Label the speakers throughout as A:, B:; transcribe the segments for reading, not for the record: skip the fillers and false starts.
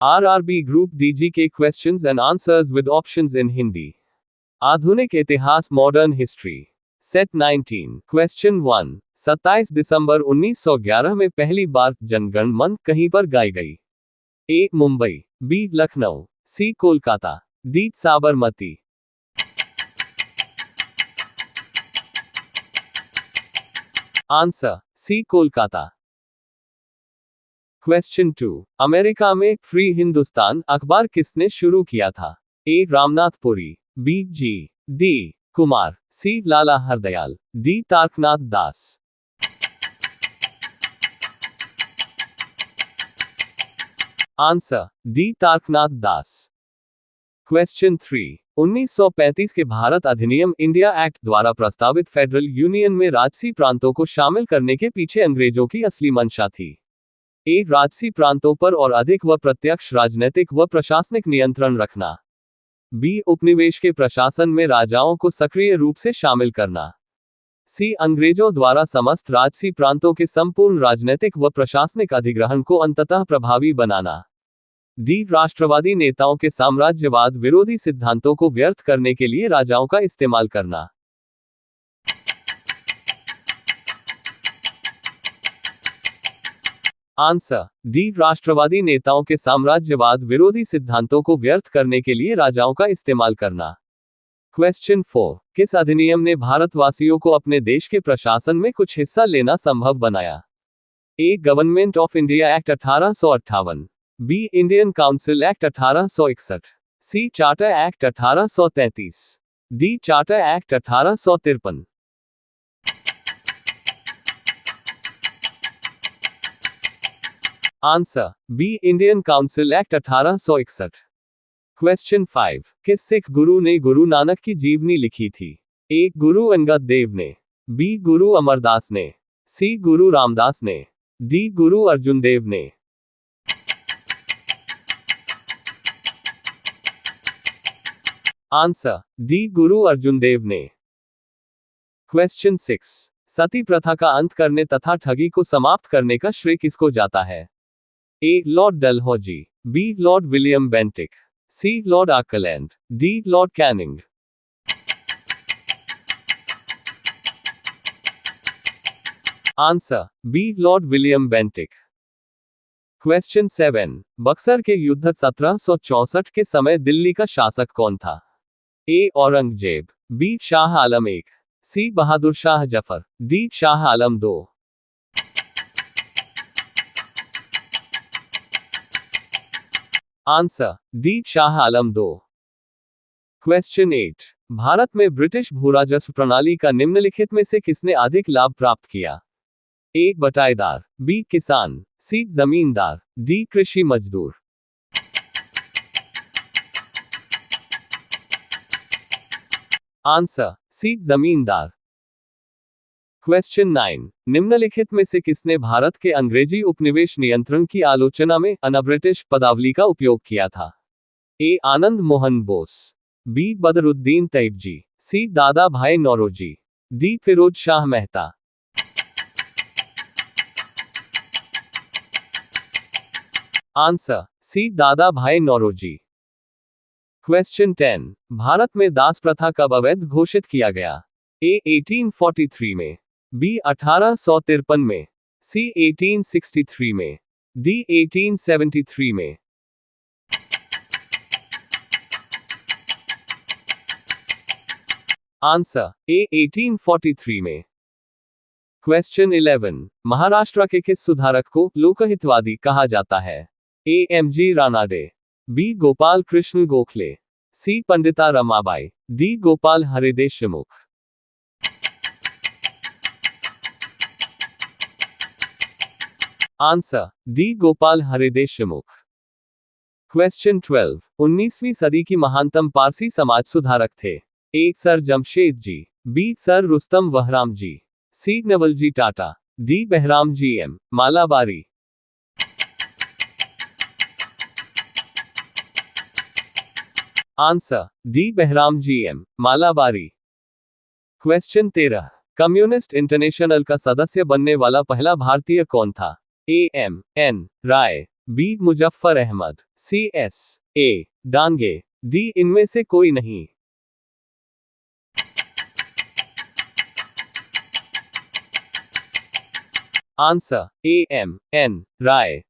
A: RRB Group DGK questions and answers with options in Hindi. आधुनिक इतिहास modern history set 19 question 1 27 दिसंबर 1911 में पहली बार जनगण मन कहीं पर गाई गई? A Mumbai, B Lucknow, C Kolkata, D Sabarmati. Answer C Kolkata. Question 2 America में फ्री हिंदुस्तान अखबार किसने शुरू किया था? A Ramnath Puri, B G D Kumar, C Lala Hardayal, D Taraknath Das. Answer D Taraknath Das. Question 3 1935 के भारत अधिनियम इंडिया एक्ट द्वारा प्रस्तावित फेडरल यूनियन में राजसी प्रांतों को शामिल करने के पीछे अंग्रेजों की असली मंशा थी? ए राजसी प्रांतों पर और अधिक व प्रत्यक्ष राजनीतिक व प्रशासनिक नियंत्रण रखना, बी उपनिवेश के प्रशासन में राजाओं को सक्रिय रूप से शामिल करना, सी अंग्रेजों द्वारा समस्त राजसी प्रांतों के संपूर्ण राजनीतिक व प्रशासनिक अधिग्रहण को अंततः प्रभावी बनाना, डी राष्ट्रवादी नेताओं के साम्राज्यवाद विरोधी सिद्धांतों को व्यर्थ करने के लिए राजाओं का इस्तेमाल करना। आंसर डी राष्ट्रवादी नेताओं के साम्राज्यवाद विरोधी सिद्धांतों को व्यर्थ करने के लिए राजाओं का इस्तेमाल करना। क्वेश्चन 4 किस अधिनियम ने भारतवासियों को अपने देश के प्रशासन में कुछ हिस्सा लेना संभव बनाया? A government of India act 1858, B Indian council act 1861, C charter act 1833, D charter act 1853। Answer B Indian council act 1861। Question 5 किस सिख गुरु ने गुरु नानक की जीवनी लिखी थी? ए गुरु अंगद देव ने, बी गुरु अमरदास ने, सी गुरु रामदास ने, डी गुरु अर्जुन देव ने। आंसर डी गुरु अर्जुन देव ने। क्वेश्चन 6 सती प्रथा का अंत करने तथा ठगी को समाप्त करने का श्रेय किसको जाता है? A lord Dalhousie, B lord William Bentinck, C lord Auckland, D lord Canning. Answer B lord William Bentinck. Question 7 Buxar के युद्ध 1764 के समय दिल्ली का शासक कौन था? ए औरंगजेब, बी शाह आलम एक, सी बहादुर शाह जफर, डी शाह आलम दो। आंसर डी शाह आलम दो। क्वेश्चन 8 भारत में ब्रिटिश भूराजस्व प्रणाली का निम्नलिखित में से किसने अधिक लाभ प्राप्त किया? ए बटाईदार, बी किसान, सी जमींदार, डी कृषि मजदूर। आंसर सी जमींदार। क्वेश्चन 9 निम्नलिखित में से किसने भारत के अंग्रेजी उपनिवेश नियंत्रण की आलोचना में अनब्रिटिश पदावली का उपयोग किया था? A Anand Mohan Bose, B Badruddin Tyabji, C Dadabhai Naoroji, D Firoz Shah Mehta. Answer C Dadabhai Naoroji. Question 10 Bharat में दास प्रथा कब अवैध घोषित किया गया? ए 1843 में, बी 1853 में, सी 1863 में, डी 1873 में। आंसर ए 1843 में। क्वेश्चन 11 महाराष्ट्र के किस सुधारक को लोकहितवादी कहा जाता है? A MG Ranade, B Gopal Krishna Gokhale, C Pandita Ramabai, D Gopal Hari Deshmukh. Answer D Gopal Hari Deshmukh. Question 12 19वीं सदी की महानतम पारसी समाज सुधारक थे? A sir Jamshed ji, B sir Rustam Vahram ji, C Navalji Tata, D Behram ji M Malabari. Answer D Behram ji M Malabari. Question 13 communist international का सदस्य बनने वाला पहला भारतीय कौन था? A M N Roy, B Muzaffar Ahmad, C S A Dange, D इनमें से कोई नहीं। Answer A M N Roy.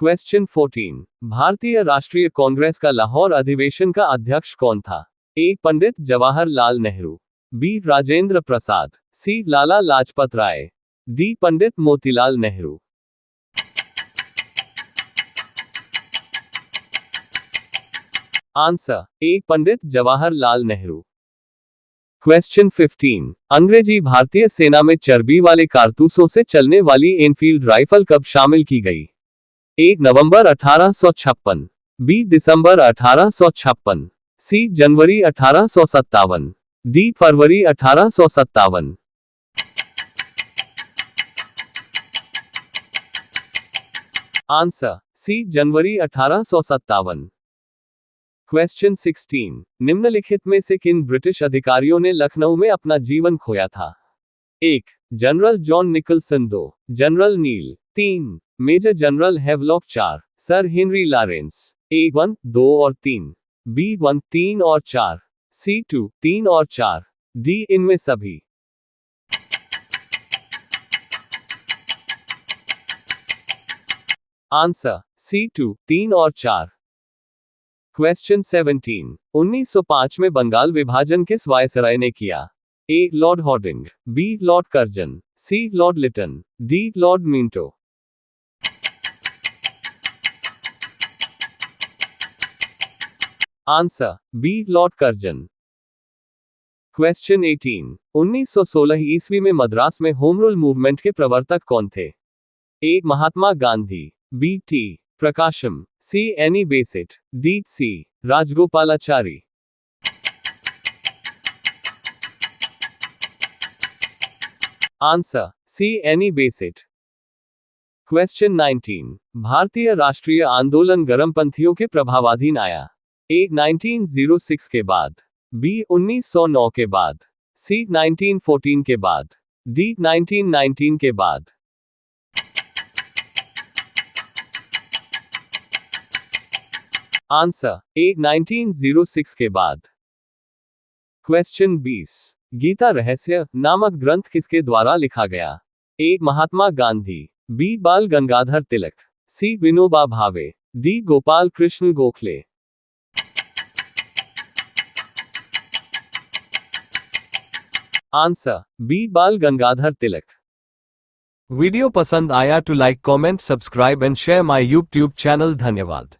A: Question 14, भारतीय राष्ट्रीय कांग्रेस का लाहौर अधिवेशन का अध्यक्ष कौन था? A Pandit Jawaharlal Nehru, B Rajendra Prasad, C Lala Lajpat Rai, D Pandit Motilal Nehru. Answer A Pandit Jawaharlal Nehru. Question 15, अंग्रेजी भारतीय सेना में चर्बी वाले कारतूसों से चलने वाली एनफील्ड राइफल कब शामिल की गई? ए नवंबर 1856, बी दिसंबर 1856, सी जनवरी 1857, डी फरवरी 1857। आंसर सी जनवरी 1857। क्वेश्चन 16, निम्नलिखित में से किन ब्रिटिश अधिकारियों ने लखनऊ में अपना जीवन खोया था? 1 general John Nicholson, 2 general Neill, 3 major general Havelock, 4 sir Henry Lawrence. A 1, 2 और 3, बी 1, 3 और 4, सी 2, 3 और 4, डी इनमें सभी। आंसर सी 2, 3 और 4। क्वेश्चन 17, 1905 में बंगाल विभाजन किस वायसराय ने किया? A lord Hardinge, B lord Curzon, C lord Lytton, D lord Minto. Answer B lord Curzon. Question 18, 1916 ईस्वी में मद्रास में होम रूल मूवमेंट के प्रवर्तक कौन थे? A Mahatma Gandhi, B T Prakasam, C Annie Besant, D C Rajagopalachari. Answer C Annie Besant. Question 19, भारतीय राष्ट्रीय आंदोलन गरमपंथियों के प्रभावाधीन आया? ए 1906 के बाद, बी 1909 के बाद, सी 1914 के बाद, डी 1919 के बाद। आंसर ए 1906 के बाद। क्वेश्चन 20, गीता रहस्य नामक ग्रंथ किसके द्वारा लिखा गया? ए महात्मा गांधी, बी बाल गंगाधर तिलक, C Vinoba Bhave, D Gopal Krishna Gokhale. Answer B Bal Gangadhar Tilak. Video पसंद आया तो like, comment, subscribe and share my YouTube channel. धन्यवाद।